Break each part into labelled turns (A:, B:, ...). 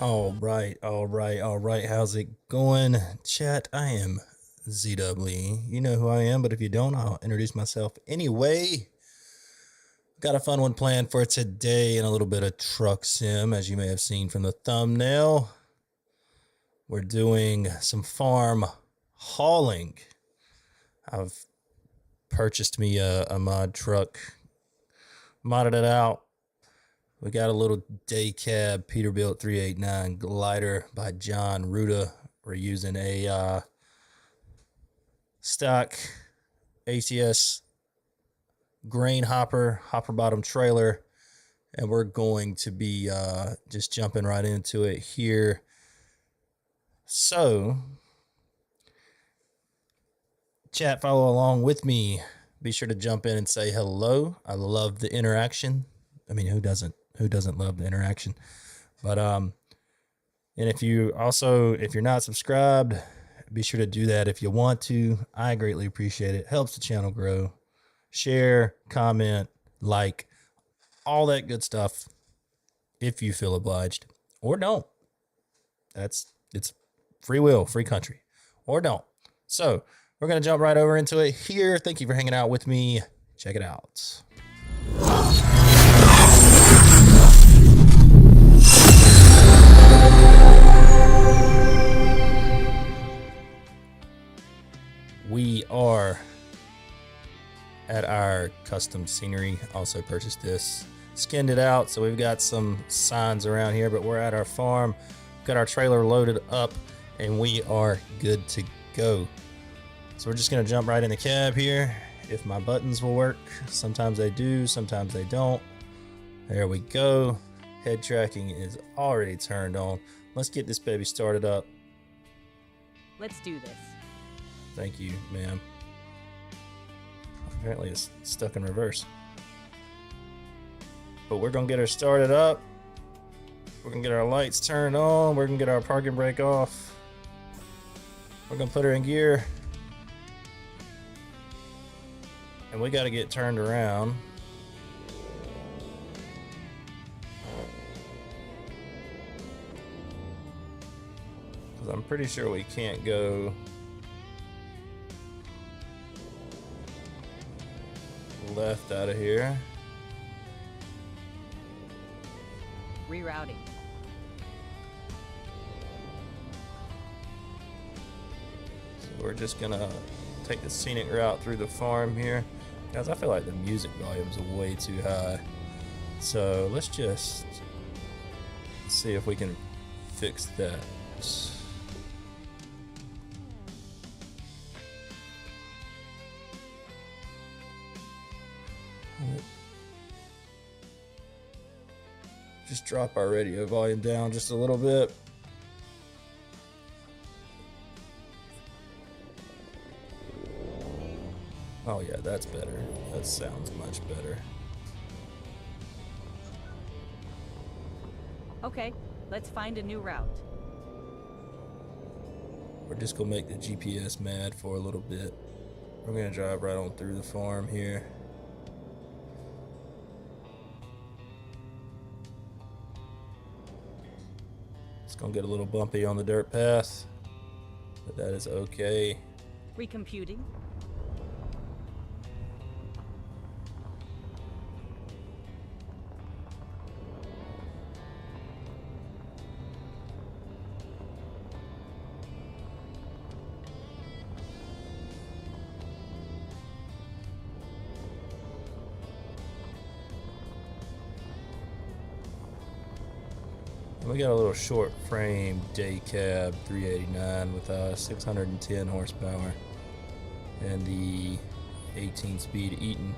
A: All right. How's it going, chat? I am ZW. You know who I am, but if you don't, I'll introduce myself anyway. Got a fun one planned for today and a little bit of truck sim, as you may have seen from the thumbnail. We're doing some farm hauling. I've purchased me a mod truck, modded it out. We got a little day cab Peterbilt 389 glider by John Ruda. We're using a stock ATS grain hopper bottom trailer, and we're going to be just jumping right into it here. So, chat, follow along with me. Be sure to jump in and say hello. I love the interaction. I mean, who doesn't? Who doesn't love the interaction? But and if you're not subscribed, be sure to do that if you want to. I greatly appreciate it. Helps the channel grow. Share, comment, like, all that good stuff if you feel obliged, or don't. It's free will, free country, or don't. So we're going to jump right over into it here. Thank you for hanging out with me. Check it out. We are at our custom scenery. Also purchased this, skinned it out, so we've got some signs around here, but we're at our farm, got our trailer loaded up, and we are good to go. So we're just gonna jump right in the cab here. If my buttons will work, sometimes they do, sometimes they don't. There we go. Head tracking is already turned on. Let's get this baby started up.
B: Let's do this.
A: Thank you, ma'am. Apparently it's stuck in reverse. But we're gonna get her started up. We're gonna get our lights turned on. We're gonna get our parking brake off. We're gonna put her in gear. And we gotta get turned around. Because I'm pretty sure we can't go left out of here.
B: Rerouting.
A: So we're just gonna take the scenic route through the farm here. Guys, I feel like the music volume's way too high. So let's just see if we can fix that. Just drop our radio volume down just a little bit. Oh yeah, that's better. That sounds much better.
B: Okay, let's find a new route.
A: We're just gonna make the GPS mad for a little bit. We're gonna drive right on through the farm here. It's gonna get a little bumpy on the dirt path, but that is okay.
B: Recomputing.
A: We got a little short frame day cab 389 with 610 horsepower and the 18 speed Eaton.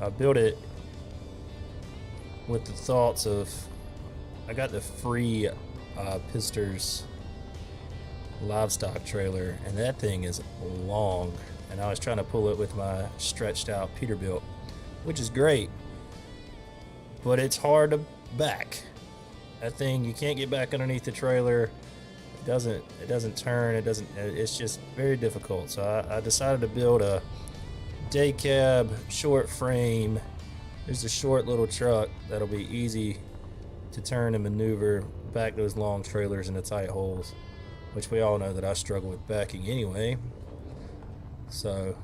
A: I built it with the thoughts of, I got the free Pisters livestock trailer, and that thing is long, and I was trying to pull it with my stretched out Peterbilt, which is great. But it's hard to back. That thing, you can't get back underneath the trailer. It doesn't turn. It's just very difficult. So I decided to build a day cab, short frame. There's a short little truck that'll be easy to turn and maneuver back those long trailers into tight holes, which we all know that I struggle with backing anyway. So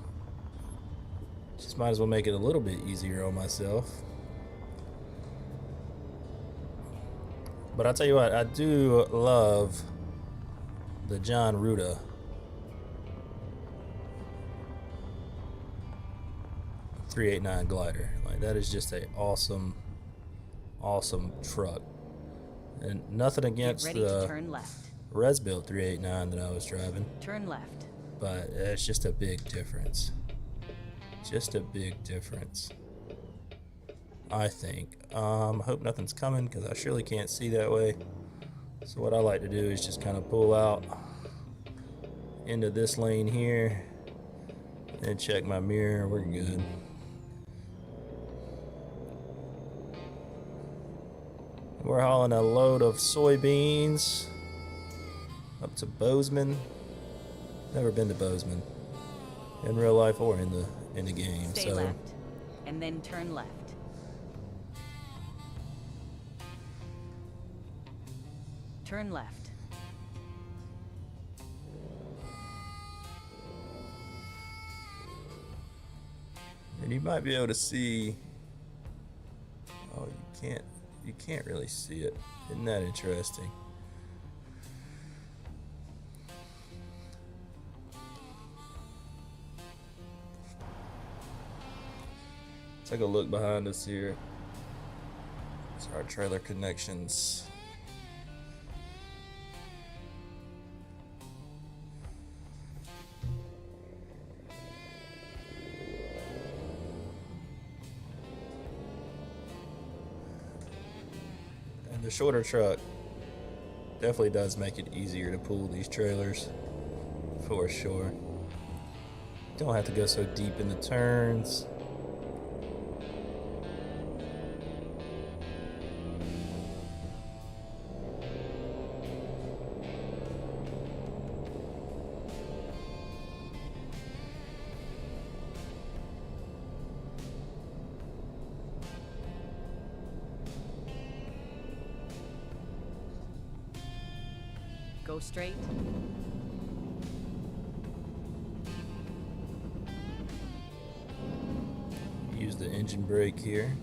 A: just might as well make it a little bit easier on myself. But I'll tell you what, I do love the John Ruda 389 glider. Like, that is just a awesome truck. And nothing against
B: Get ready to
A: the
B: turn left.
A: Resbuilt 389 that I was driving,
B: Turn left.
A: but it's just a big difference. Just a big difference, I think. Hope nothing's coming because I surely can't see that way. So what I like to do is just kind of pull out into this lane here and check my mirror. We're good. We're hauling a load of soybeans up to Bozeman. Never been to Bozeman in real life or in the game.
B: Stay
A: so
B: left. And then turn left. Turn left.
A: and you might be able to see. Oh, you can't really see it. Isn't that interesting? Take a look behind us here. It's our trailer connections. And the shorter truck definitely does make it easier to pull these trailers, for sure. Don't have to go so deep in the turns.
B: Go straight.
A: Use the engine brake here.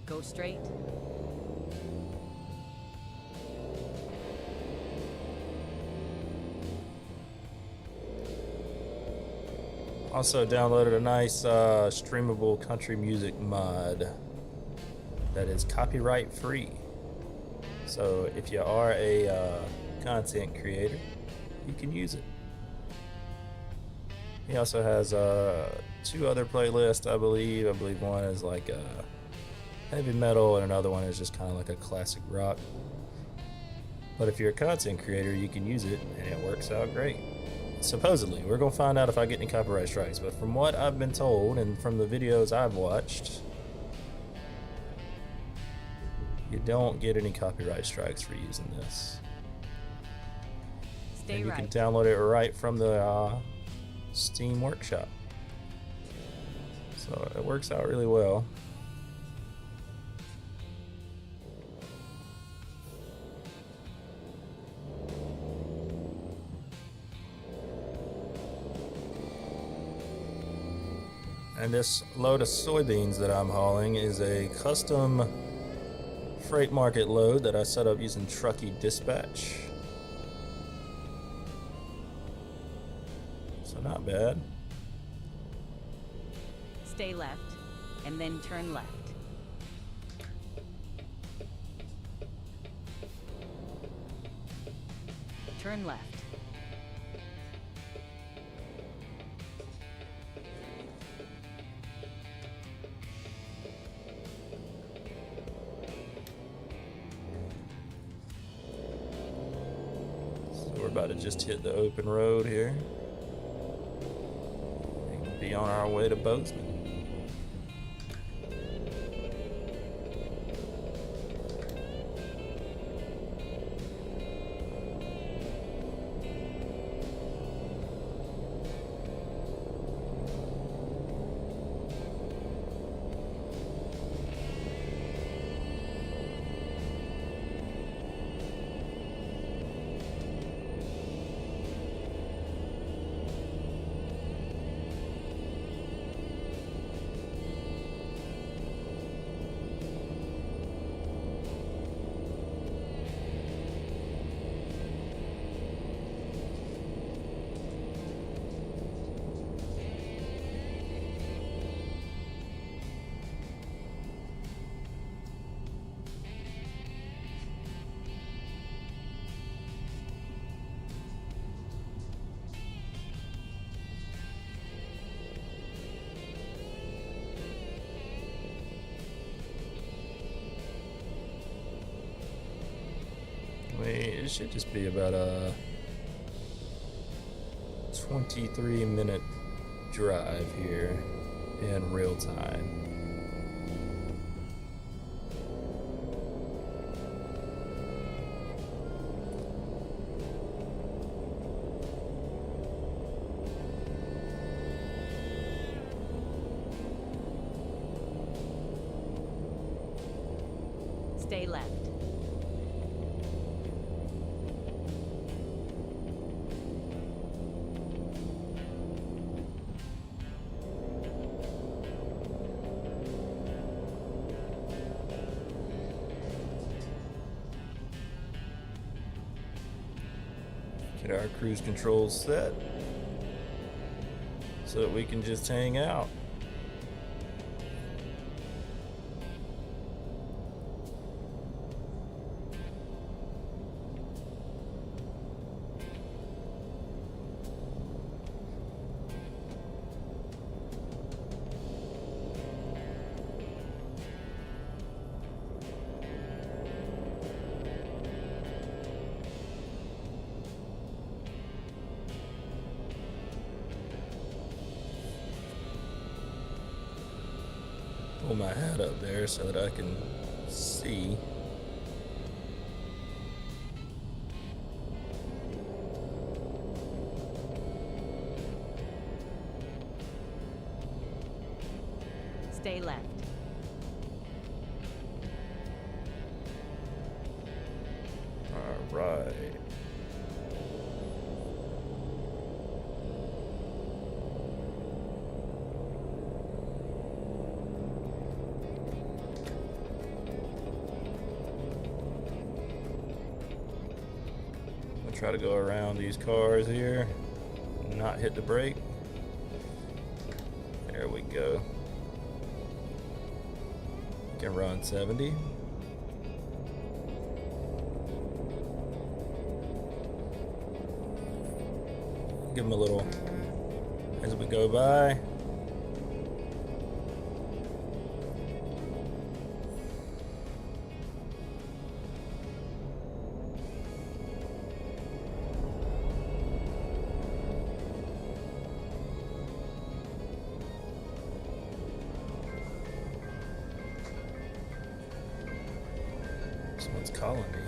B: Go straight.
A: Also downloaded a nice streamable country music mod that is copyright free. So if you are a content creator, you can use it. He also has 2 other playlists, I believe. I believe one is like heavy metal and another one is just kind of like a classic rock. But if you're a content creator, you can use it and it works out great. Supposedly. We're going to find out if I get any copyright strikes, but from what I've been told and from the videos I've watched, you don't get any copyright strikes for using this.
B: Stay
A: and you
B: right.
A: can download it right from the Steam Workshop. So it works out really well. And this load of soybeans that I'm hauling is a custom freight market load that I set up using Truckee Dispatch. So not bad.
B: Stay left. And then turn left. Turn left.
A: about to just hit the open road here. And be on our way to Bozeman. It should just be about a 23-minute drive here in real time.
B: Stay left.
A: Get our cruise controls set so that we can just hang out. Pull my hat up there so that I can see.
B: Stay left.
A: All right. Try to go around these cars here, not hit the brake. There we go. Can run 70. Give them a little as we go by. Someone's calling me.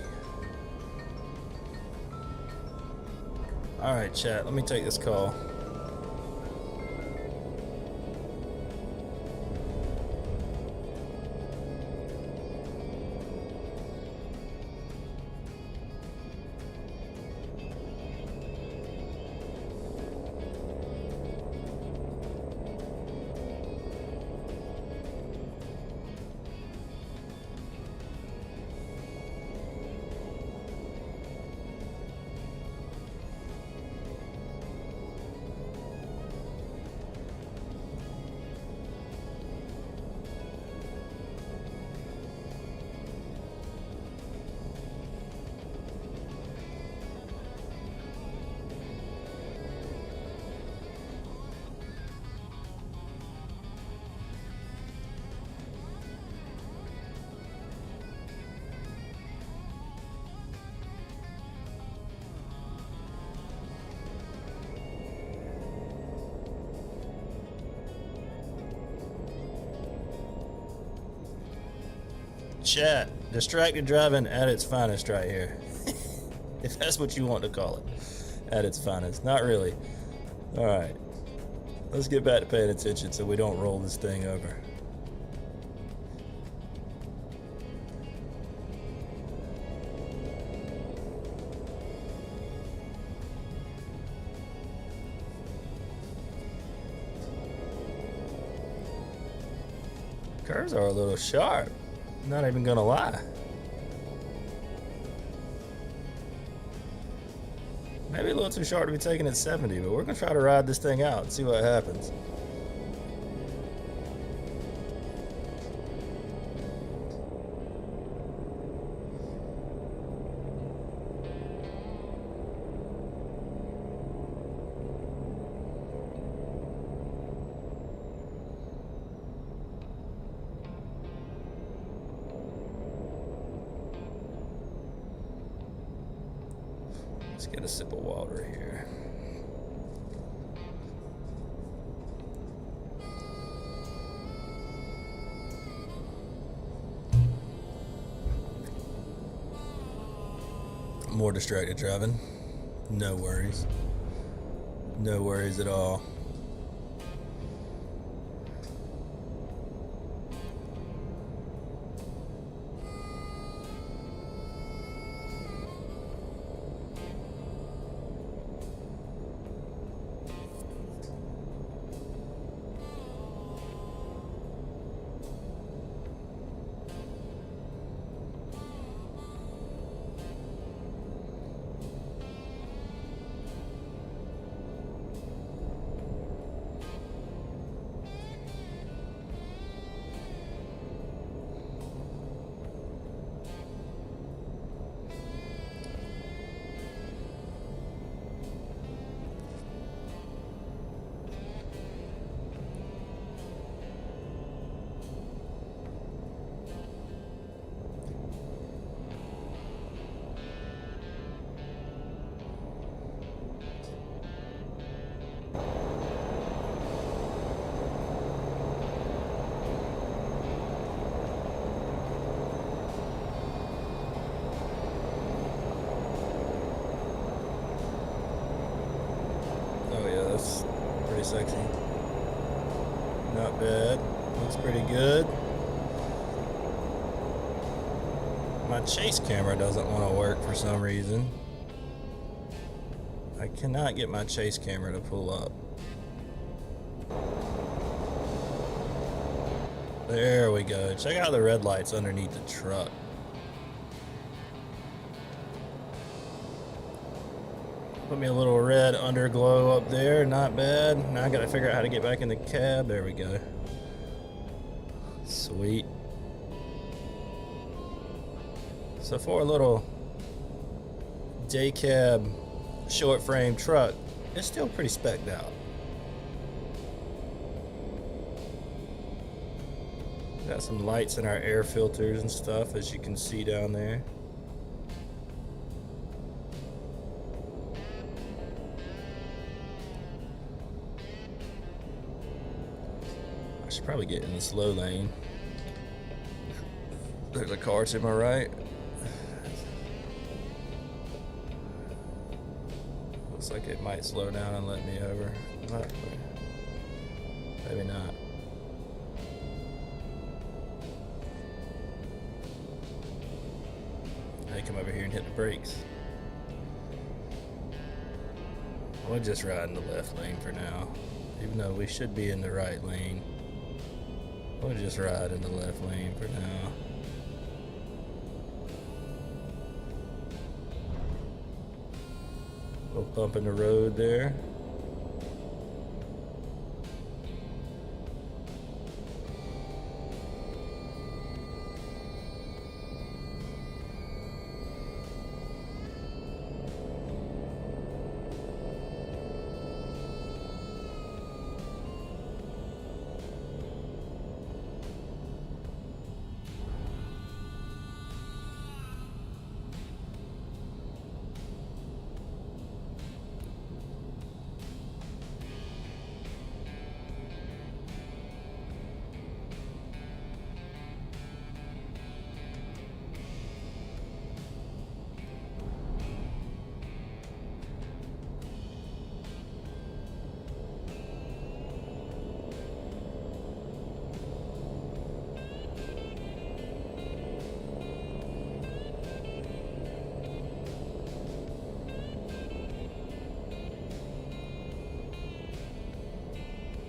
A: All right, chat, let me take this call. Chat, distracted driving at its finest right here. If that's what you want to call it. At its finest. Not really. Alright. Let's get back to paying attention so we don't roll this thing over. Curves are a little sharp. Not even gonna lie. Maybe a little too sharp to be taken at 70, but we're gonna try to ride this thing out and see what happens. Let's get a sip of water here. More distracted driving. No worries. No worries at all. Pretty sexy. Not bad. Looks pretty good. My chase camera doesn't want to work for some reason. I cannot get my chase camera to pull up. There we go. Check out the red lights underneath the truck. Put me a little red underglow up there, not bad. Now I gotta figure out how to get back in the cab. There we go. Sweet. So for a little day cab short frame truck, it's still pretty specced out. Got some lights in our air filters and stuff, as you can see down there. I should probably get in the slow lane. There's a car to my right. Looks like it might slow down and let me over. Maybe not. I come over here and hit the brakes. We'll just ride in the left lane for now, even though we should be in the right lane. We'll just ride in the left lane for now. Little bump in the road there.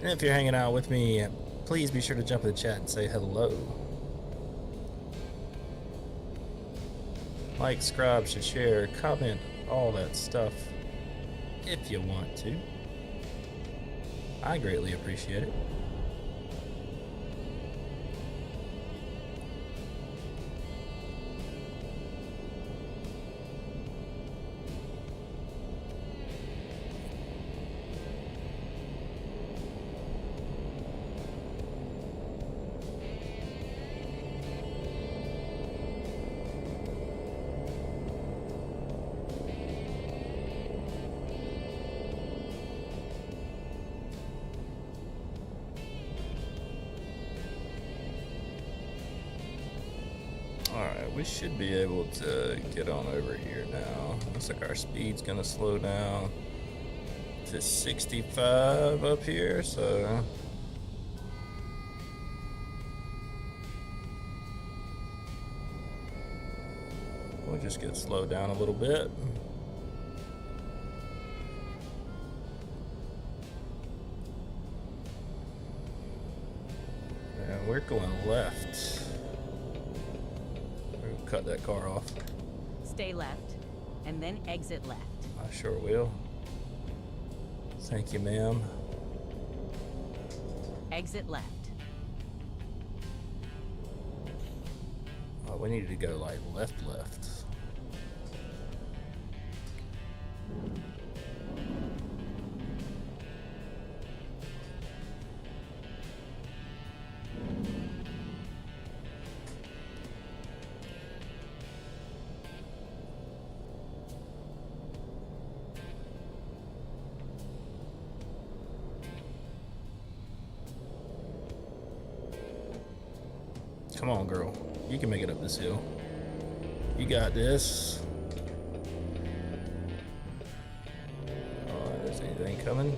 A: And if you're hanging out with me, please be sure to jump in the chat and say hello. Like, subscribe, share, comment, all that stuff if you want to. I greatly appreciate it. Alright, we should be able to get on over here now. Looks like our speed's gonna slow down to 65 up here, so we'll just get slowed down a little bit. And we're going left. Cut that car off.
B: Stay left, and then exit left.
A: I sure will. Thank you, ma'am.
B: Exit left.
A: Oh, we needed to go like left. Come on, girl. You can make it up this hill. You got this. Oh, is anything coming?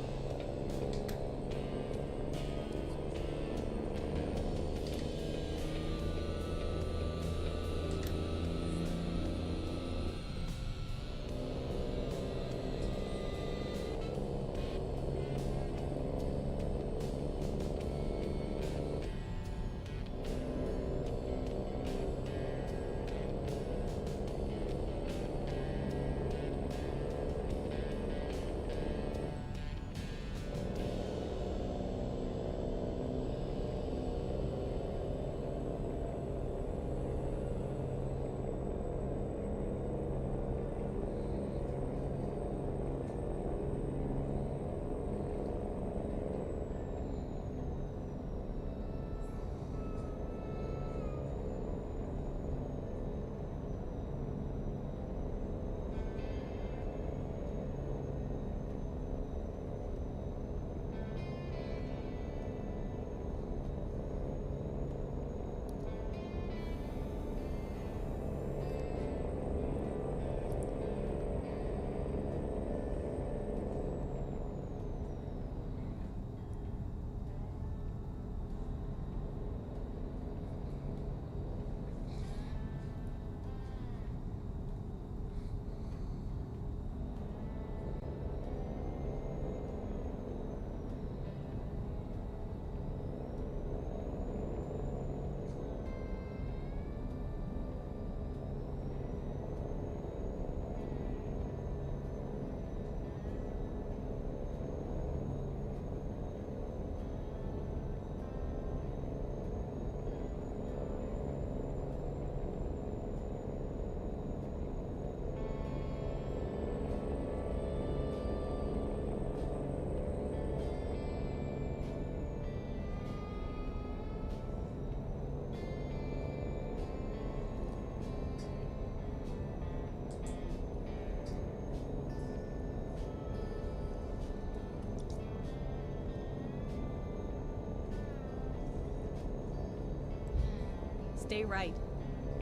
B: Stay right,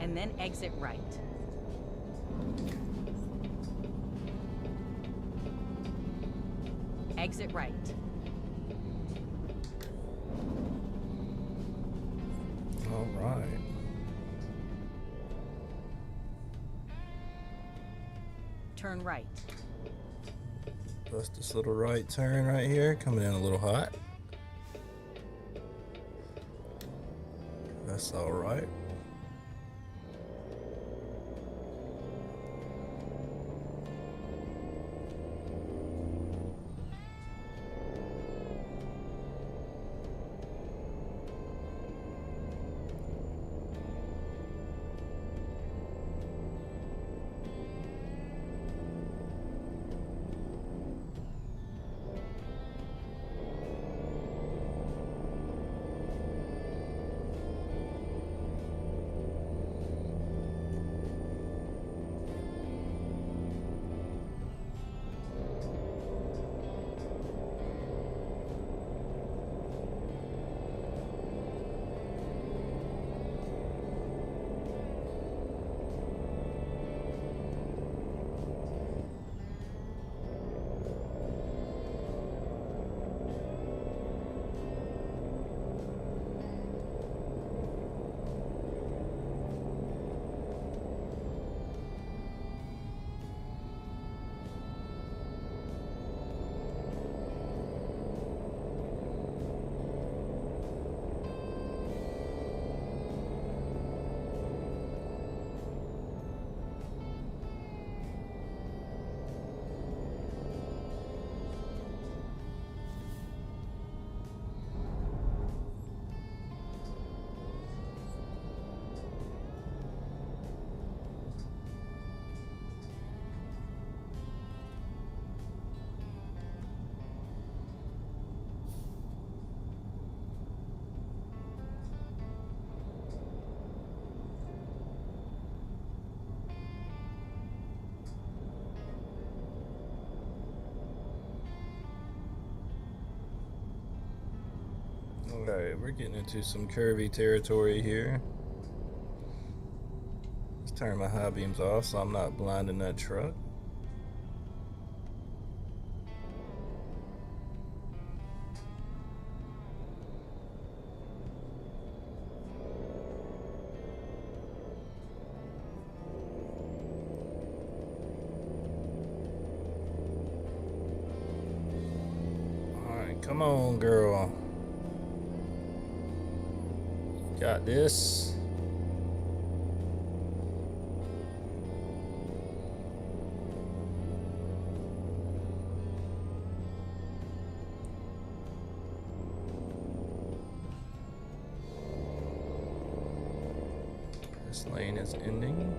B: and then exit right. Exit right.
A: All right.
B: Turn right.
A: Bust this little right turn right here. Coming in a little hot. That's all right. Alright, we're getting into some curvy territory here. Let's turn my high beams off so I'm not blinding that truck. Alright, come on, girl. Got this. This lane is ending.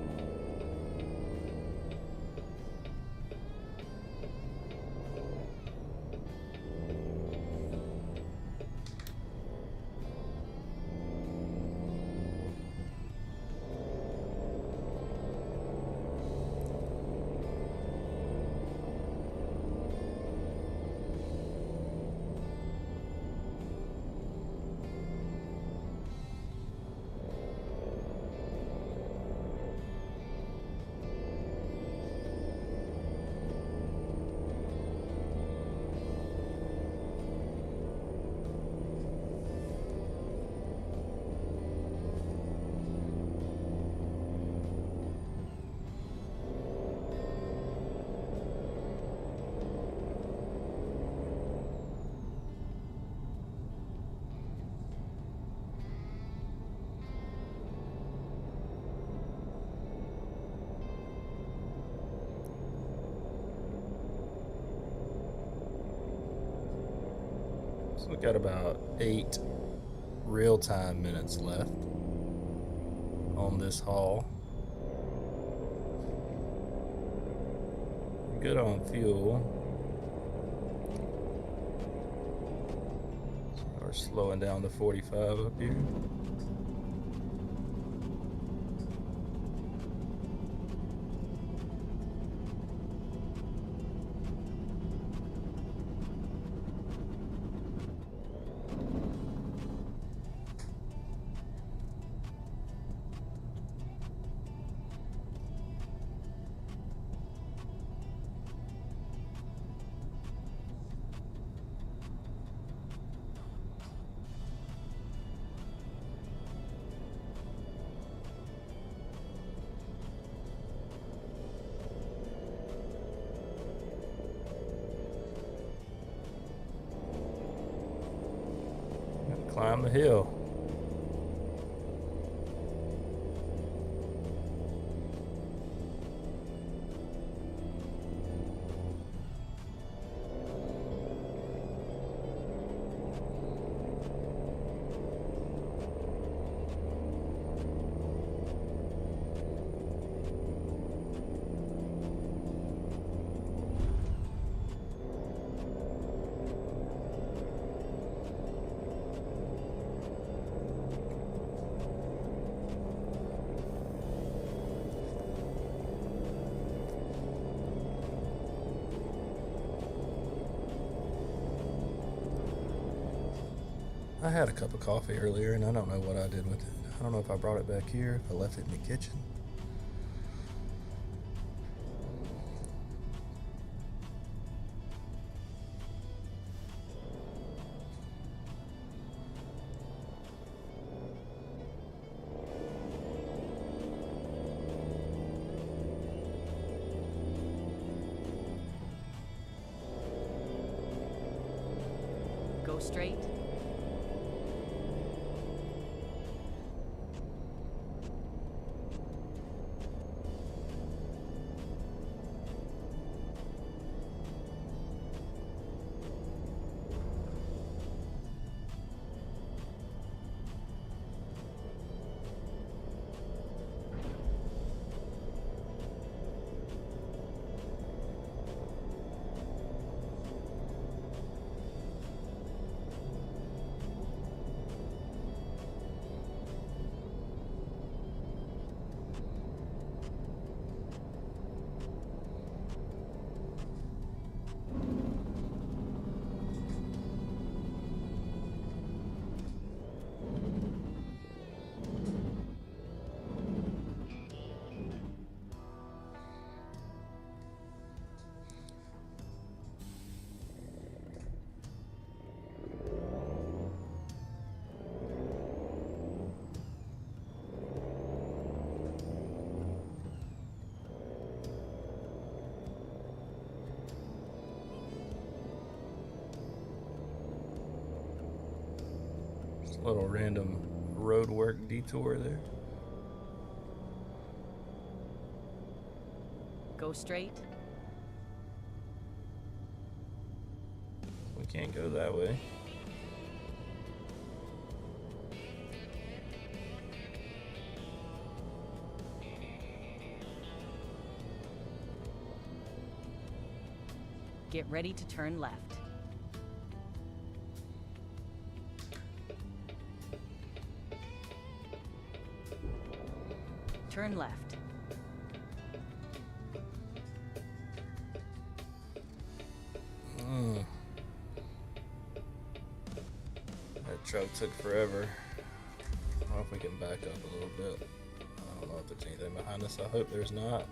A: So we got about 8 real-time minutes left on this haul. Good on fuel. So we're slowing down to 45 up here. Climb the hill. I had a cup of coffee earlier and I don't know what I did with it. I don't know if I brought it back here, if I left it in the kitchen.
B: Go straight. Just a little random road work detour there. Go straight.
A: We can't go that way.
B: Get ready to turn left. Turn left.
A: That truck took forever. I don't know if we can back up a little bit. I don't know if there's anything behind us. I hope there's not.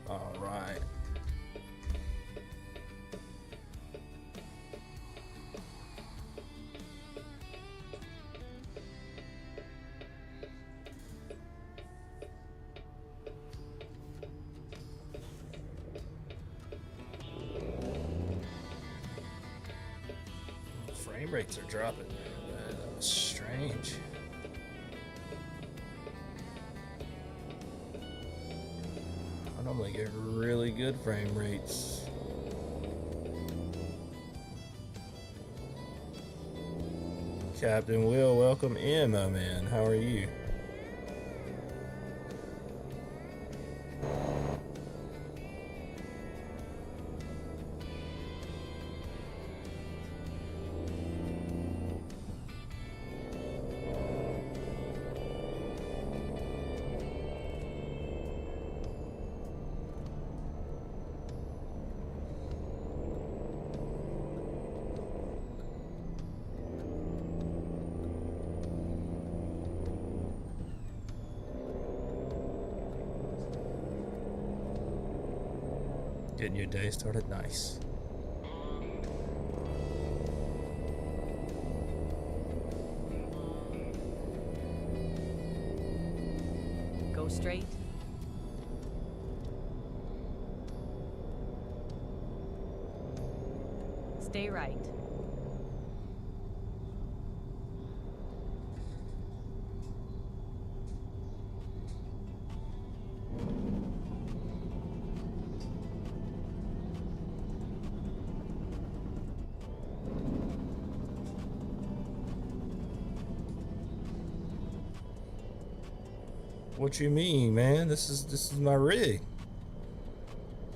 A: All right. Frame rates are dropping. That's strange. I normally get really good frame rates. Captain Will, welcome in, my man. How are you? Getting your day started nice.
B: Go straight. Stay right.
A: What you mean, man? This is my rig.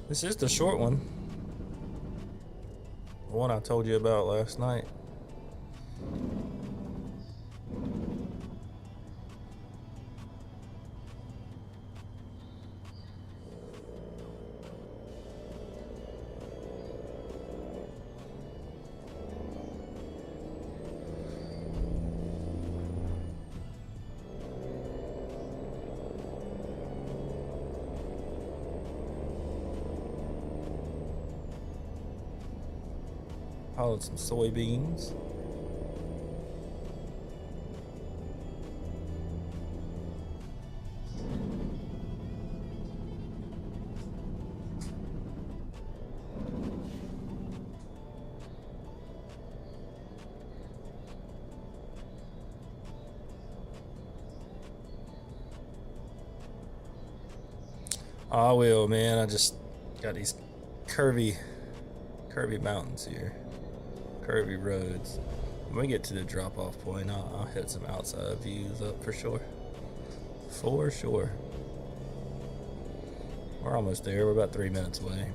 A: This is the short one. The one I told you about last night. Hauling some soybeans. I will, man. I just got these curvy mountains here, curvy roads. When we get to the drop-off point, I'll hit some outside views up for sure. For sure. We're almost there. We're about 3 minutes away.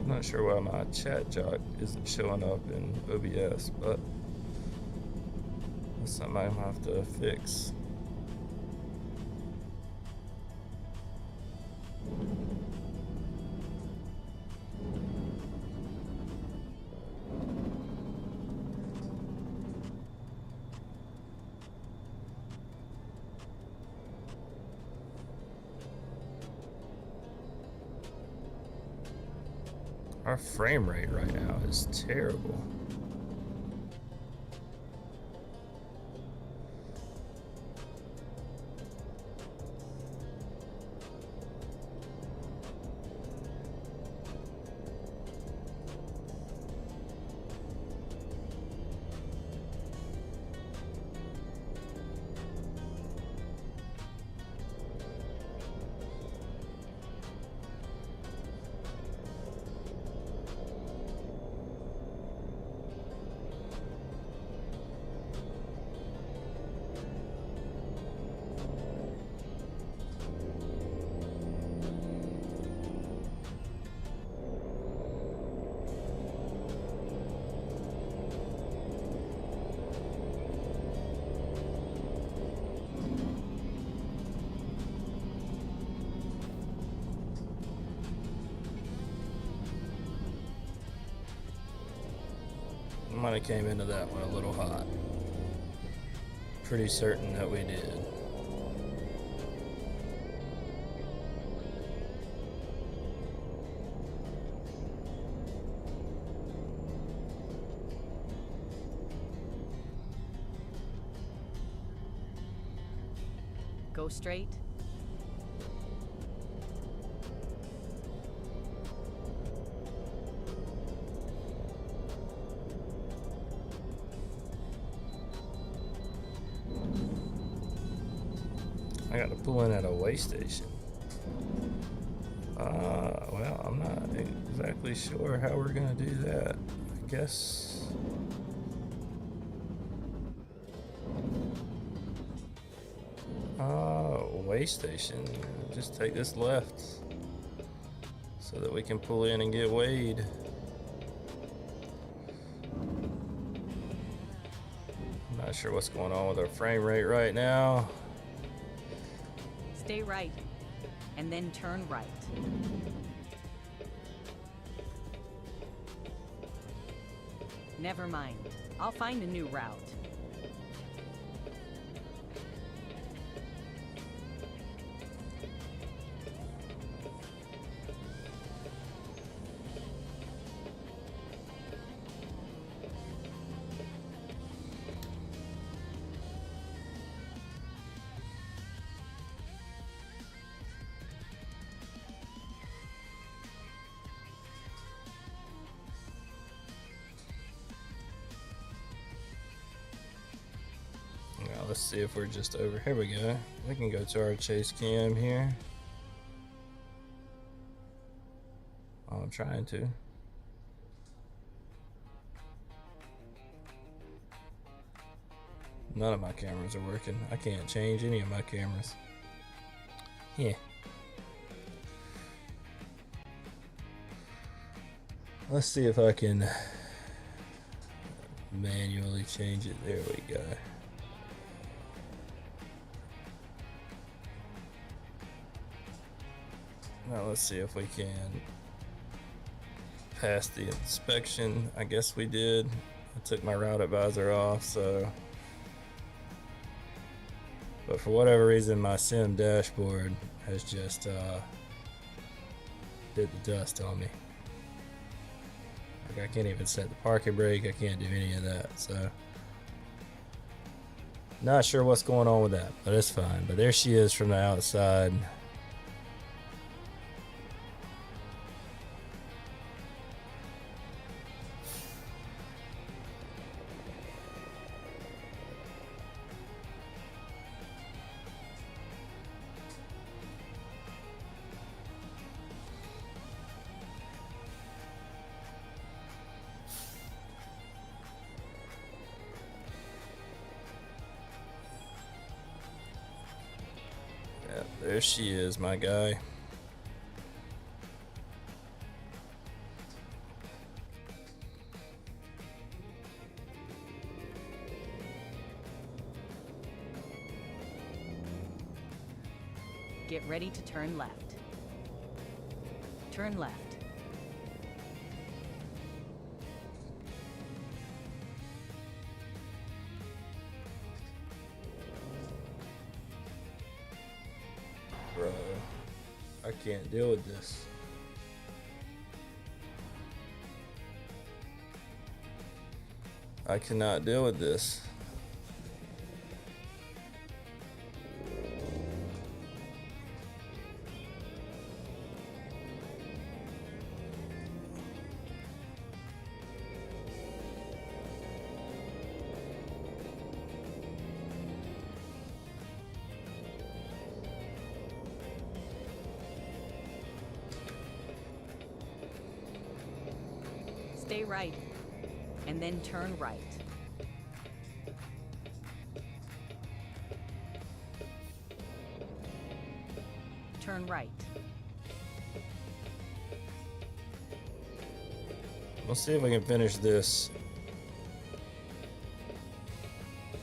A: Not sure why my chat jock isn't showing up in OBS, but that's something I'm gonna have to fix. Our frame rate right now is terrible. Might have came into that one a little hot. Pretty certain that we did.
B: Go straight.
A: I got to pull in at a way station. Well, I'm not exactly sure how we're gonna do that. I guess. Way station. Just take this left so that we can pull in and get weighed. I'm not sure what's going on with our frame rate right now.
B: Stay right, and then turn right. Never mind. I'll find a new route.
A: Now let's see if we're just over. Here we go. We can go to our chase cam here. I'm trying to. None of my cameras are working. I can't change any of my cameras. Yeah. Let's see if I can manually change it. There we go. Now let's see if we can pass the inspection. I guess we did. I took my route advisor off, so. But for whatever reason, my sim dashboard has just did the dust on me. Like, I can't even set the parking brake. I can't do any of that. So not sure what's going on with that, but it's fine. But there she is from the outside. Yeah, there she is, my guy.
B: Get ready to turn left. Turn left.
A: Bro, I can't deal with this. I cannot deal with this.
B: Stay right, and then turn right. Turn right.
A: We'll see if we can finish this.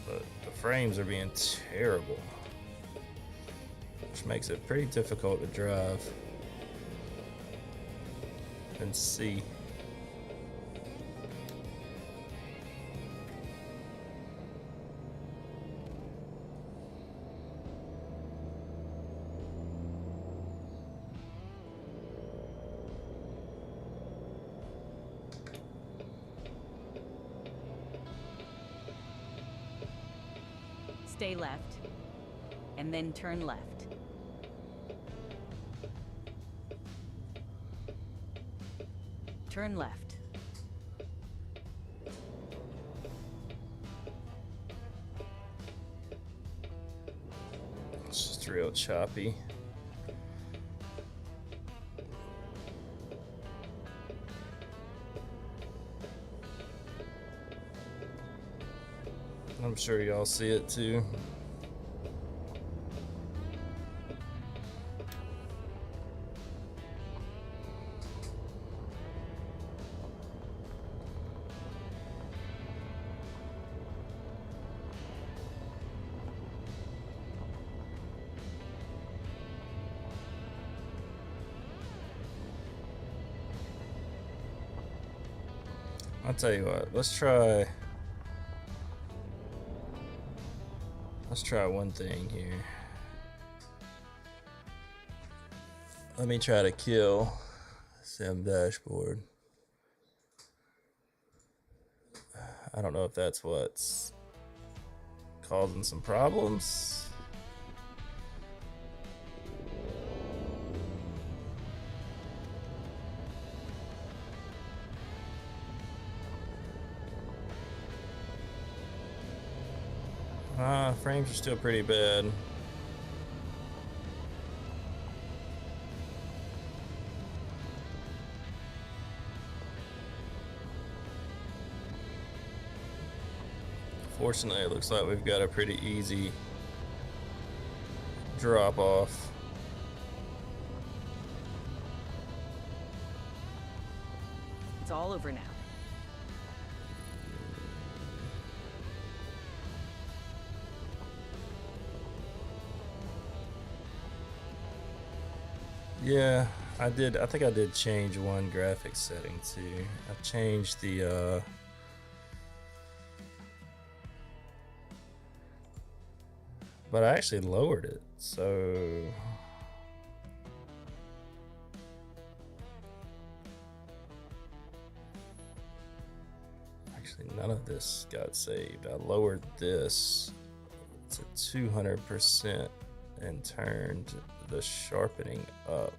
A: But the frames are being terrible, which makes it pretty difficult to drive and see.
B: Stay left, and then turn left. Turn left.
A: It's just real choppy. I'm sure y'all see it too. I'll tell you what, let's try one thing here. Let me try to kill Sim dashboard. I don't know if that's what's causing some problems. Frames are still pretty bad. Fortunately, it looks like we've got a pretty easy drop off.
B: It's all over now.
A: Yeah, I did. I think I did change one graphics setting too. I changed the but I actually lowered it. So actually none of this got saved. I lowered this to 200% and turned the sharpening up.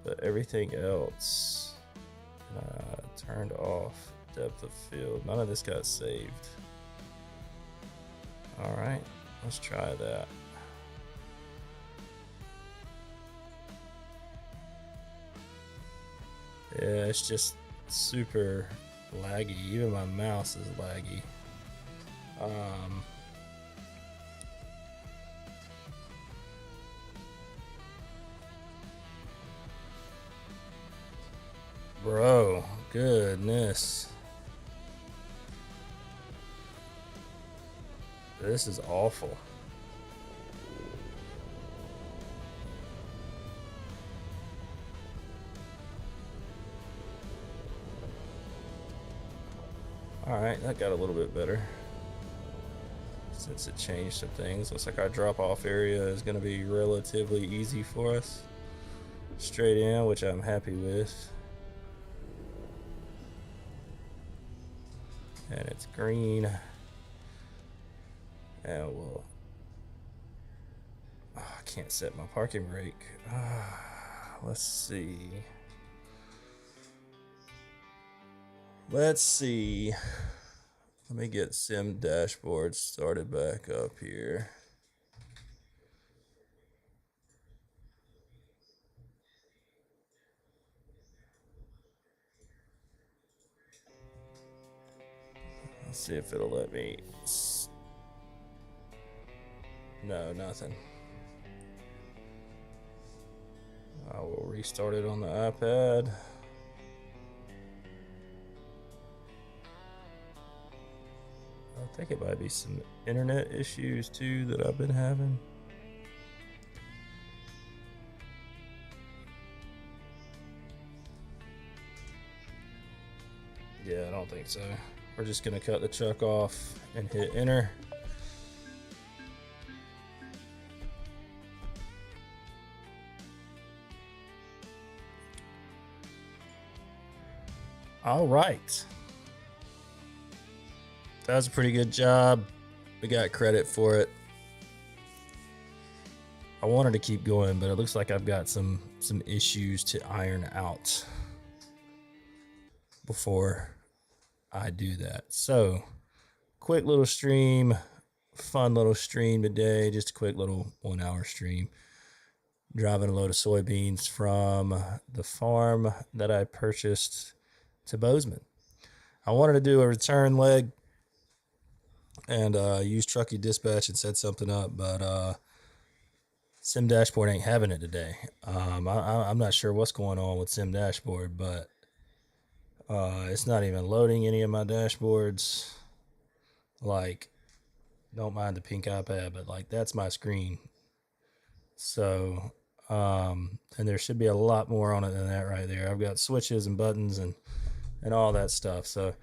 A: But everything else turned off. Depth of field. None of this got saved. All right, let's try that. Yeah, it's just super laggy. Even my mouse is laggy. Bro, goodness. This is awful. Alright, that got a little bit better. Since it changed some things. Looks like our drop off area is going to be relatively easy for us. Straight in, which I'm happy with. And it's green. And we'll... Oh, I can't set my parking brake. Let's see. Let's see. Let me get Sim Dashboard started back up here. Let's see if it'll let me. No, nothing. I will restart it on the iPad. I think it might be some internet issues too that I've been having. Yeah, I don't think so. We're just gonna cut the chuck off and hit enter. All right. That was a pretty good job. We got credit for it. I wanted to keep going, but it looks like I've got some issues to iron out before I do that. So, quick little stream, fun little stream today. Just a quick little 1 hour stream. Driving a load of soybeans from the farm that I purchased to Bozeman. I wanted to do a return leg and use Truckee Dispatch and set something up, but Sim Dashboard ain't having it today. I'm not sure what's going on with Sim Dashboard, but it's not even loading any of my dashboards. Like, don't mind the pink iPad, but like that's my screen. So, and there should be a lot more on it than that right there. I've got switches and buttons and all that stuff. So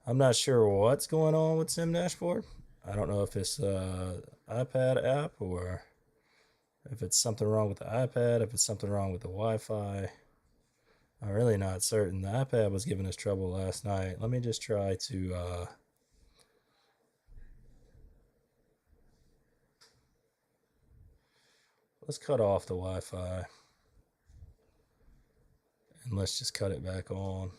A: I'm not sure what's going on with Sim Dashboard. I don't know if it's iPad app or if it's something wrong with the iPad, if it's something wrong with the Wi-Fi. I'm really not certain. The iPad was giving us trouble last night. Let me just try to let's cut off the Wi-Fi and let's just cut it back on.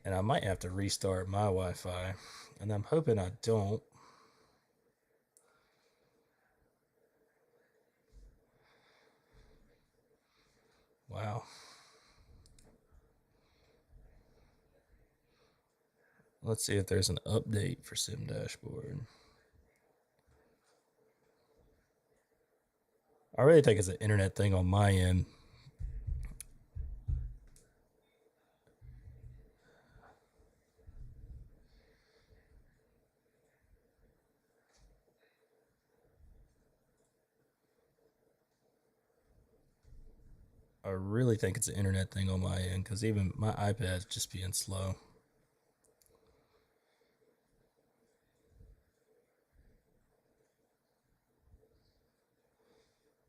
A: And I might have to restart my Wi-Fi, and I'm hoping I don't. Wow. Let's see if there's an update for Sim Dashboard. I really think it's an internet thing on my end. I really think it's an internet thing on my end because even my iPad's just being slow.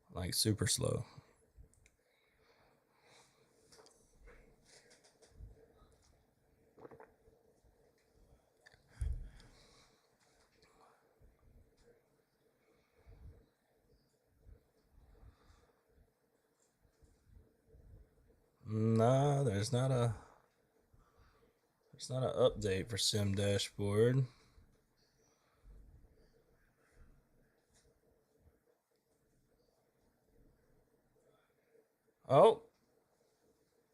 A: Like super slow. Nah, there's not an update for Sim Dashboard. Oh,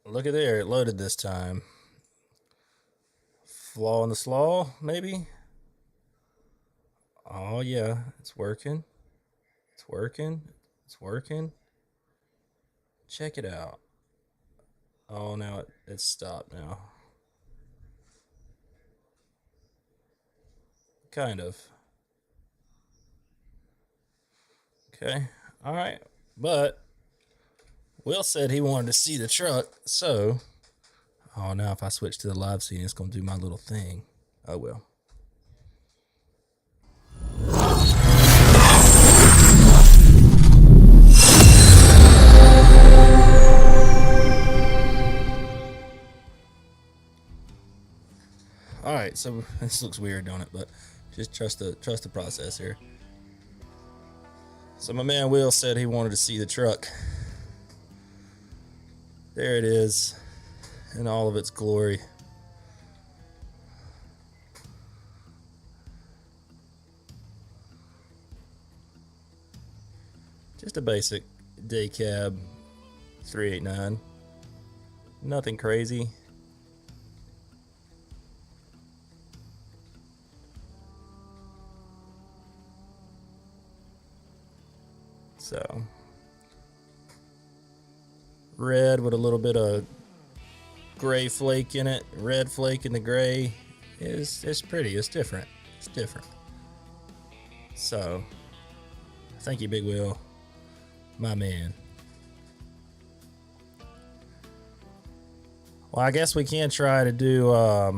A: look at there. It loaded this time. Flaw in the slaw, maybe? Oh, yeah. It's working. It's working. It's working. Check it out. Oh, now it's stopped now. Kind of. Okay. All right. But Will said he wanted to see the truck, so. Oh, now if I switch to the live scene, it's going to do my little thing. Oh, well. All right, so this looks weird, don't it? But just trust the process here. So my man Will said he wanted to see the truck. There it is, in all of its glory. Just a basic day cab 389. Nothing crazy. So red with a little bit of gray flake in it. Red flake in the gray is it's pretty. It's different. It's different. So thank you, Big Will, my man. Well, I guess we can try to do a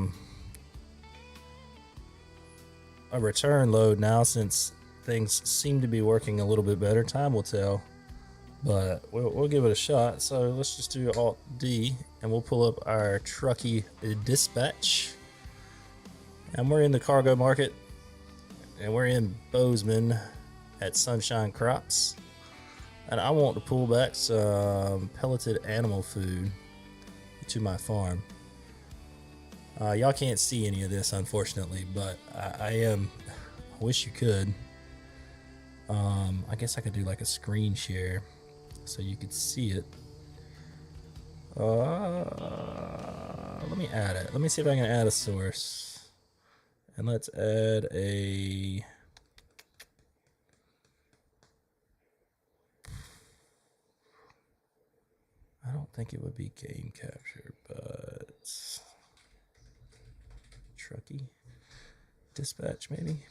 A: return load now since things seem to be working a little bit better. Time will tell, but we'll give it a shot. So let's just do Alt D and we'll pull up our Truckee dispatch. And we're in the cargo market and we're in Bozeman at Sunshine Crops. And I want to pull back some pelleted animal food to my farm. Y'all can't see any of this, unfortunately, but I wish you could. I guess I could do like a screen share so you could see it. Let me add it. Let me see if I can add a source. And let's add a. I don't think it would be game capture, but Truckee dispatch maybe.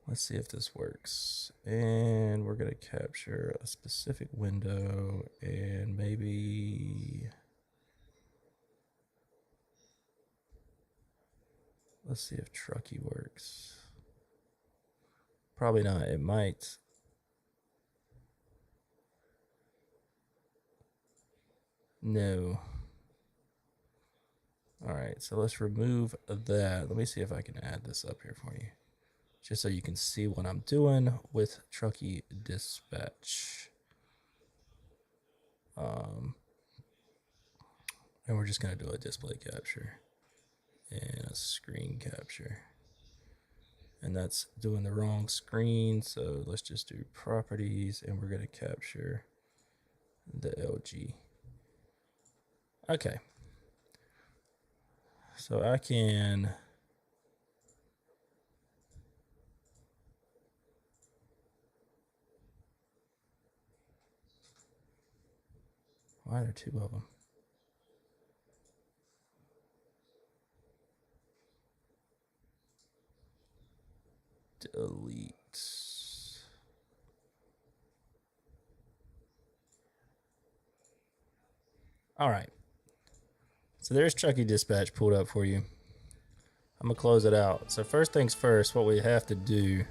A: Let's see if this works. And we're going to capture a specific window and maybe. Let's see if Truckee works. Probably not. It might. No. All right, so let's remove that. Let me see if I can add this up here for you, just so you can see what I'm doing with Truckee dispatch. And we're just gonna do a display capture and a screen capture. And that's doing the wrong screen, so let's just do properties and we're gonna capture the LG. Okay. So I can why are there two of them? Delete. All right. So there's Truckee Dispatch pulled up for you. I'm going to close it out. So first things first, what we have to do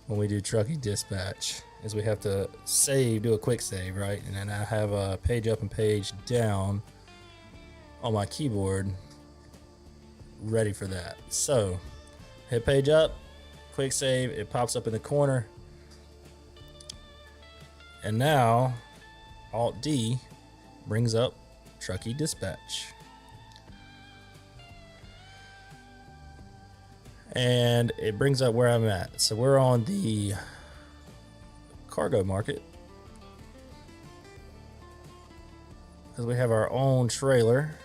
A: when we do Truckee Dispatch is we have to save, do a quick save, right? And then I have a page up and page down on my keyboard ready for that. So hit page up, quick save, it pops up in the corner. And now Alt D brings up Truckee Dispatch. And it brings up where I'm at. So we're on the cargo market because we have our own trailer,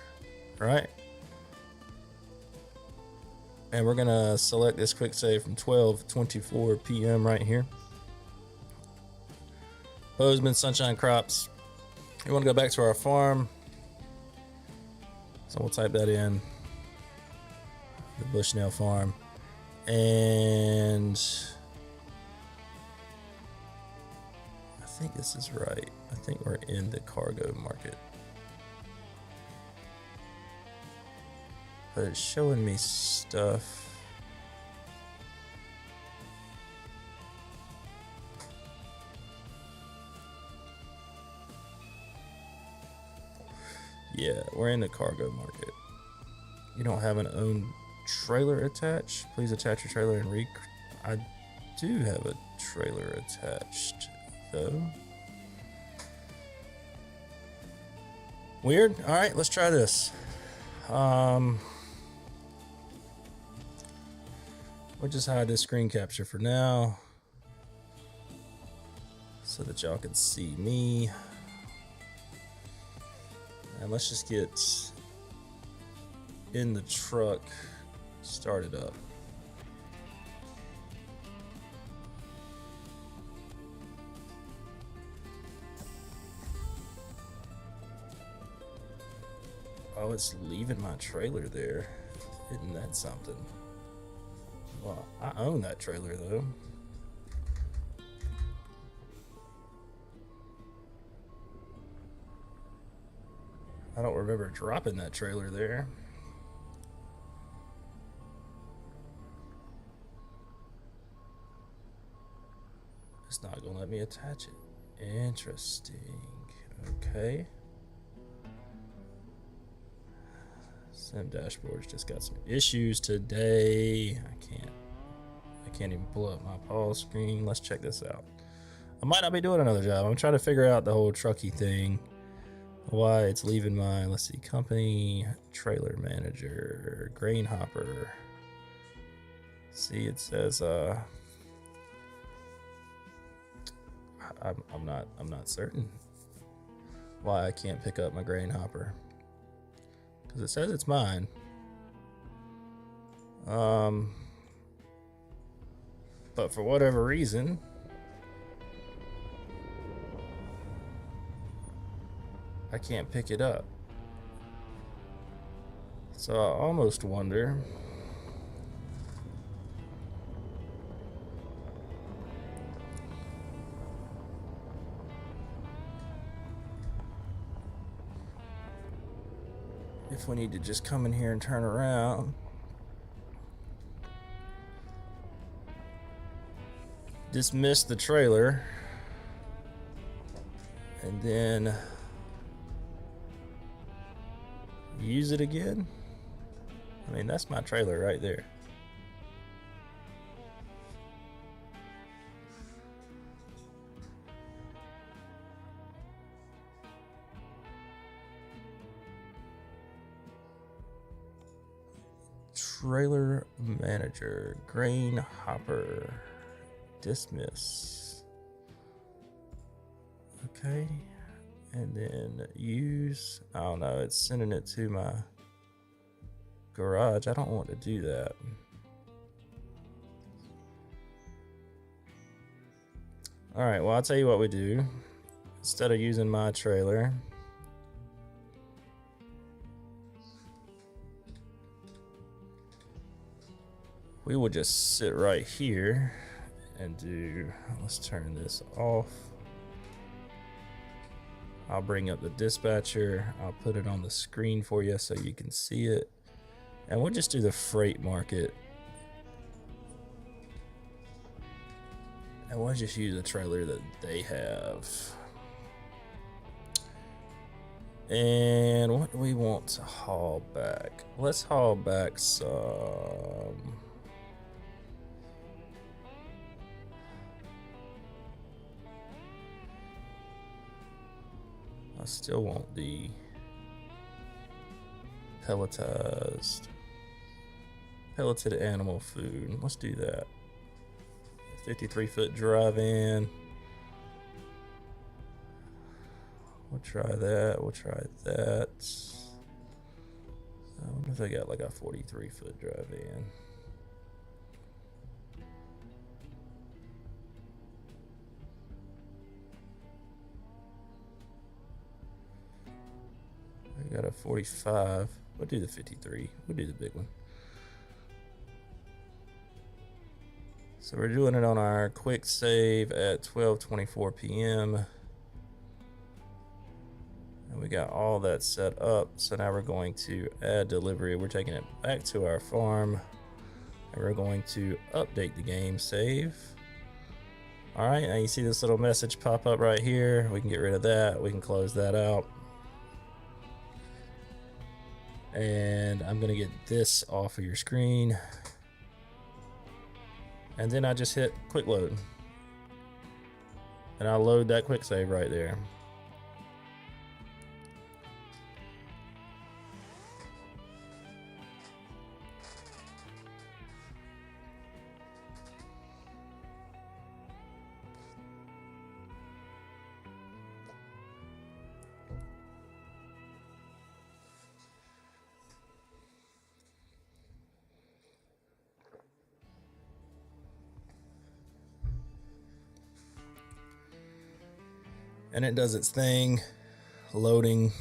A: right? And we're gonna select this quick save from 12:24 p.m. right here. Bozeman Sunshine Crops. We want to go back to our farm, so we'll type that in. The Bushnell Farm, and I think this is right. I think we're in the cargo market, but it's showing me stuff. Yeah, we're in the cargo market. You don't have an owned trailer attached. Please attach your trailer and I do have a trailer attached though. Weird. All right, let's try this. We'll just hide this screen capture for now so that y'all can see me. And let's just get in the truck, started up. Oh, it's leaving my trailer there. Isn't that something? Well, I own that trailer though. I don't remember dropping that trailer there. It's not gonna let me attach it. Interesting. Okay. Sim dashboard's just got some issues today. I can't even pull up my pause screen. Let's check this out. I might not be doing another job. I'm trying to figure out the whole Truckee thing. Why it's leaving my, let's see, company, trailer manager, grain hopper. See, it says I'm not certain why I can't pick up my grain hopper, because it says it's mine. But for whatever reason, I can't pick it up. So I almost wonder if we need to just come in here and turn around, dismiss the trailer, and then use it again. I mean, that's my trailer right there. Trailer manager, grain hopper, dismiss. Okay, And then use, I don't know, it's sending it to my garage. I don't want to do that. All right, well, I'll tell you what we do. Instead of using my trailer, we will just sit right here and do, let's turn this off. I'll bring up the dispatcher. I'll put it on the screen for you so you can see it. And we'll just do the freight market. And we'll just use a trailer that they have. And what do we want to haul back? Let's haul back some. I still want the pelletized, pelleted animal food. Let's do that. 53-foot drive-in. We'll try that. We'll try that. I wonder if they got like a 43-foot drive-in. We got a 45. We'll do the 53. We'll do the big one. So we're doing it on our quick save at 12:24 p.m. And we got all that set up. So now we're going to add delivery. We're taking it back to our farm. And we're going to update the game save. All right, now you see this little message pop up right here. We can get rid of that. We can close that out. And I'm gonna get this off of your screen. And then I just hit quick load. And I'll load that quick save right there. And it does its thing, loading.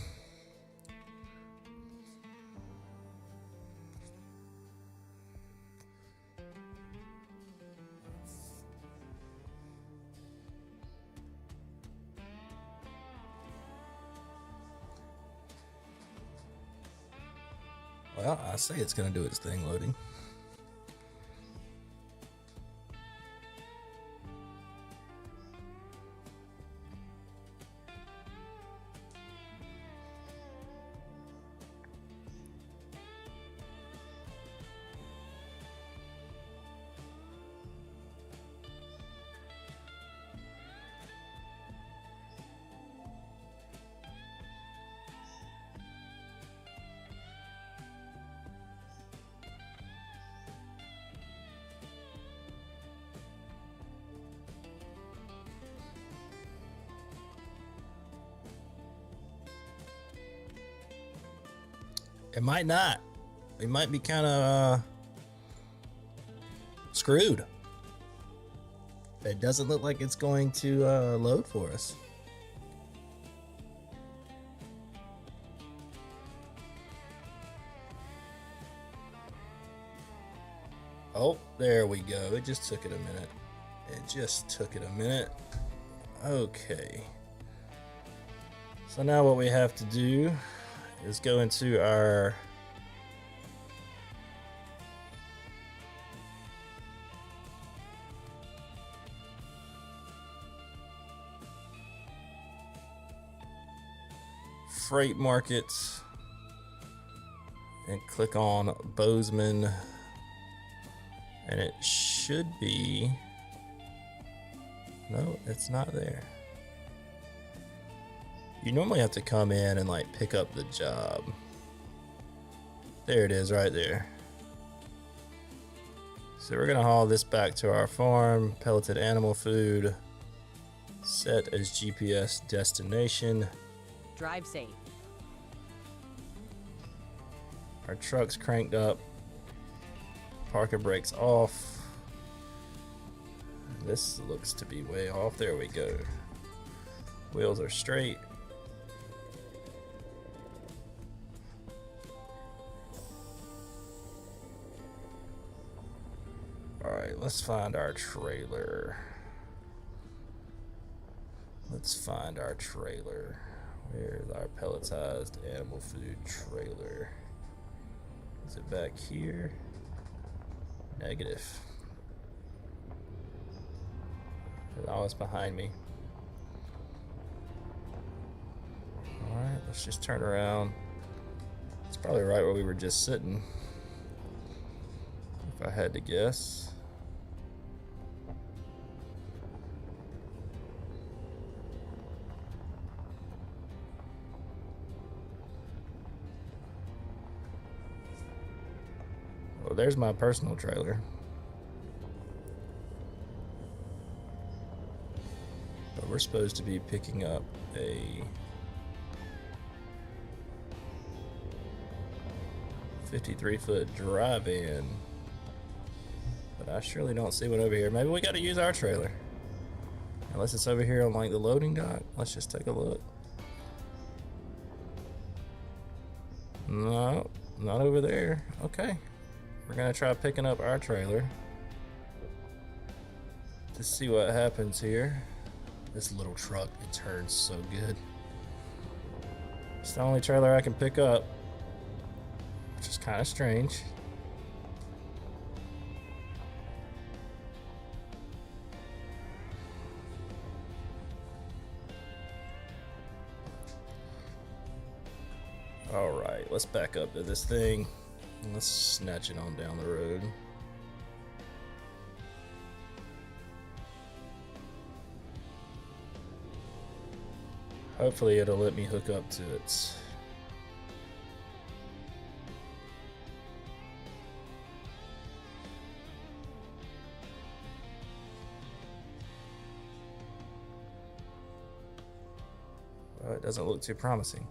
A: Well, I say it's going to do its thing loading. It might not. We might be kind of screwed. It doesn't look like it's going to load for us. Oh, there we go. It just took it a minute. It just took it a minute. Okay. So now what we have to do is go into our freight market and click on Bozeman, and it should be, no, it's not there. You normally have to come in and like pick up the job. There it is right there. So we're gonna haul this back to our farm. Pelleted animal food, set as GPS destination.
B: Drive safe.
A: Our truck's cranked up. Parking brakes off. This looks to be way off. There we go. Wheels are straight. Alright, let's find our trailer. Let's find our trailer. Where's our pelletized animal food trailer? Is it back here? Negative. Oh, it's behind me. Alright, let's just turn around. It's probably right where we were just sitting, if I had to guess. Well, there's my personal trailer. But we're supposed to be picking up a 53-foot drive-in. But I surely don't see one over here. Maybe we got to use our trailer. Unless it's over here on like the loading dock. Let's just take a look. No, not over there. Okay. We're gonna try picking up our trailer to see what happens here. This little truck, it turns so good. It's the only trailer I can pick up, which is kind of strange. All right, let's back up to this thing. Let's snatch it on down the road. Hopefully it'll let me hook up to it. Well, it doesn't look too promising.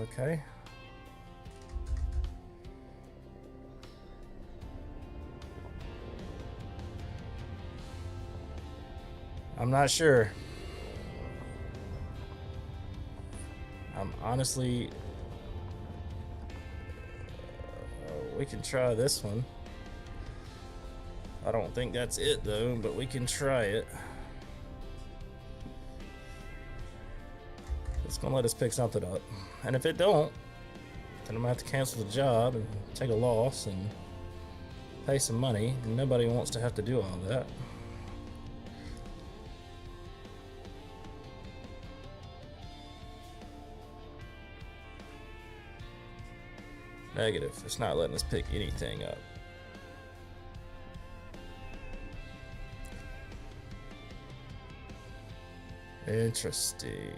A: Okay. I'm not sure. I'm honestly... we can try this one. I don't think that's it though, but we can try it. It's gonna let us pick something up. And if it don't, then I'm gonna have to cancel the job and take a loss and pay some money. Nobody wants to have to do all that. Negative. It's not letting us pick anything up. Interesting.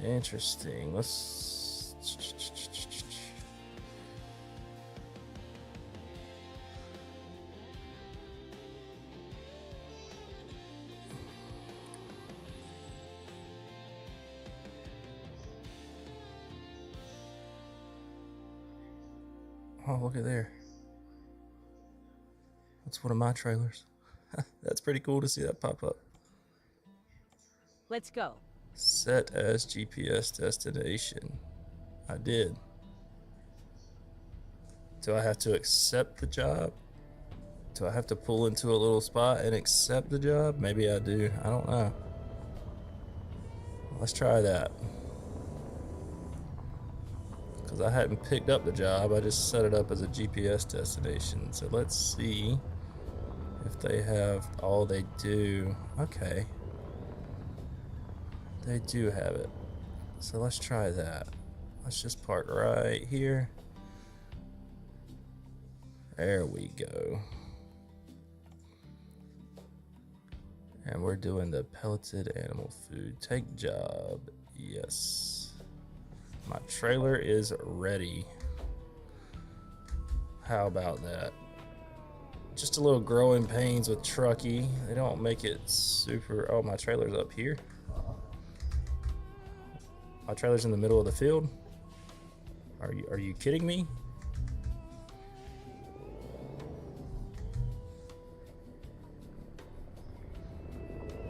A: Interesting. Let's... Oh, look at there. That's one of my trailers. That's pretty cool to see that pop up.
B: Let's go.
A: Set as GPS destination. I did. Do I have to accept the job? Do I have to pull into a little spot and accept the job? Maybe I do. I don't know. Let's try that. Because I hadn't picked up the job. I just set it up as a GPS destination. So let's see if they have all they do. Okay. They do have it. So let's try that. Let's just park right here. There we go. And we're doing the pelleted animal food. Take job. Yes. My trailer is ready. How about that? Just a little growing pains with Truckee. They don't make it super. Oh, my trailer's up here. My trailer's in the middle of the field. Are you kidding me?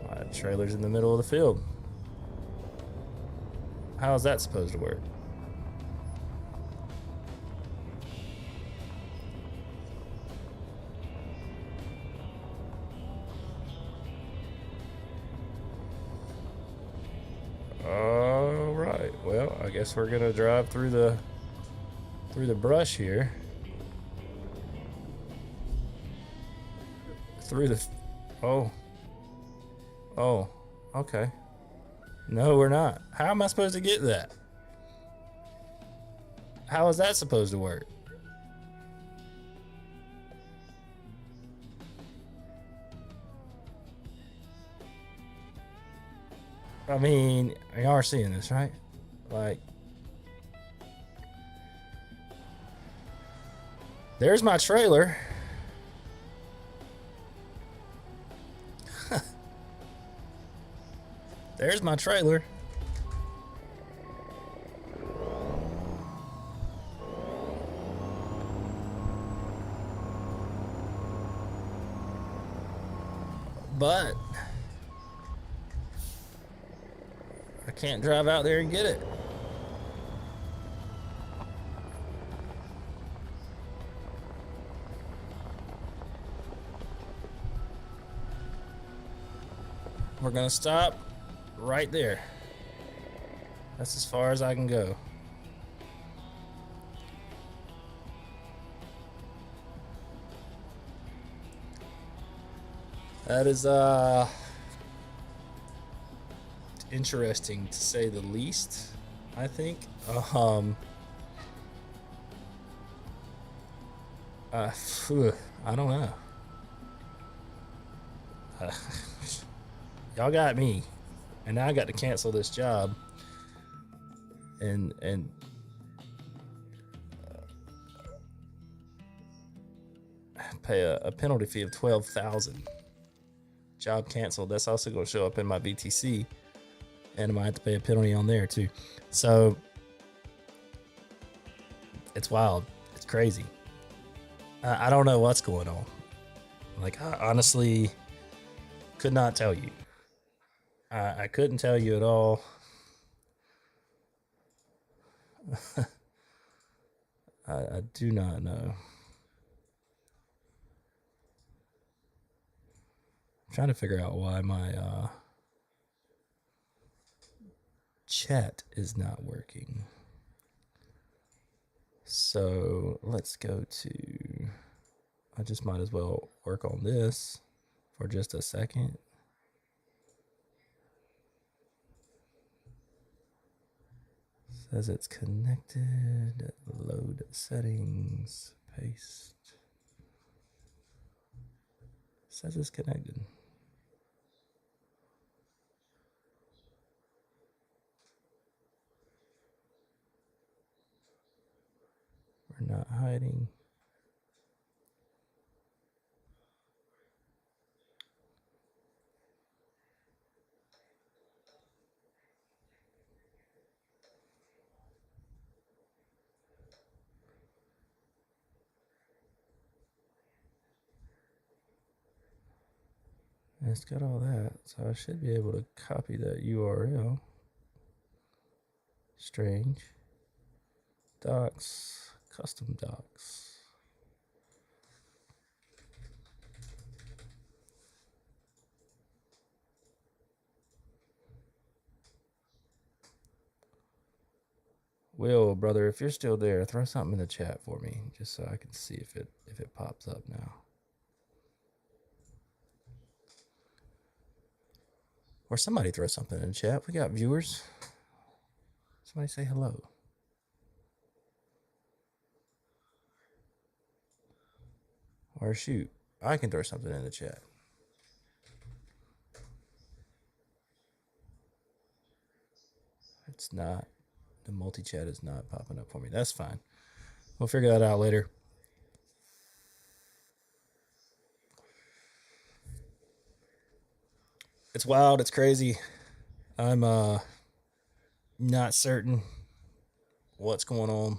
A: My trailer's in the middle of the field. How is that supposed to work? All right. Well, I guess we're gonna drive through the brush here. Through the. Oh. Oh. Okay. No, we're not. How am I supposed to get that? How is that supposed to work? I mean, y'all are seeing this, right? Like, there's my trailer. There's my trailer. But I can't drive out there and get it. We're gonna stop right there. That's as far as I can go. That is interesting to say the least, I think. I don't know. Y'all got me, and now I got to cancel this job and pay a penalty fee of 12,000. Job canceled. That's also going to show up in my BTC, and I might have to pay a penalty on there too. So it's wild. It's crazy. I don't know what's going on. Like, I honestly could not tell you. I couldn't tell you at all. I do not know. I'm trying to figure out why my chat is not working. So let's go to. I just might as well work on this for just a second. Says it's connected. Load settings. Paste. Says it's connected. We're not hiding. It's got all that, so I should be able to copy that URL. Strange. Docs, custom docs. Will, brother, if you're still there, throw something in the chat for me, just so I can see if it pops up now. Or somebody throw something in the chat. We got viewers. Somebody say hello. Or shoot, I can throw something in the chat. It's not. The multi-chat is not popping up for me. That's fine. We'll figure that out later. It's wild. It's crazy. I'm not certain what's going on,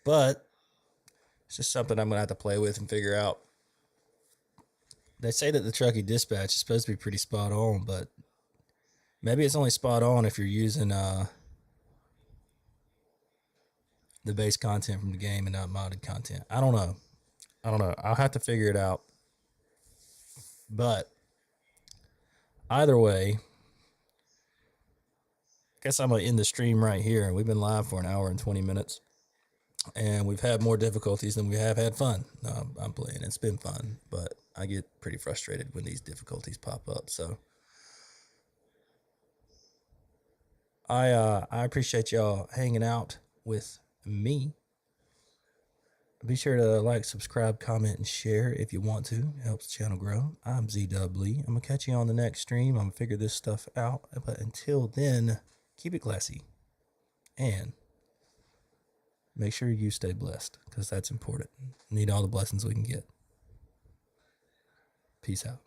A: but it's just something I'm gonna have to play with and figure out. They say that the Truckee Dispatch is supposed to be pretty spot on, but maybe it's only spot on if you're using the base content from the game and not modded content. I don't know. I'll have to figure it out. But either way, I guess I'm gonna end the stream right here. We've been live for an hour and 20 minutes, and we've had more difficulties than we have had fun. I'm playing. It's been fun, but I get pretty frustrated when these difficulties pop up. So I appreciate y'all hanging out with me. Be sure to like, subscribe, comment, and share if you want to. It helps the channel grow. I'm ZW. I'm going to catch you on the next stream. I'm going to figure this stuff out. But until then, keep it classy. And make sure you stay blessed, because that's important. Need all the blessings we can get. Peace out.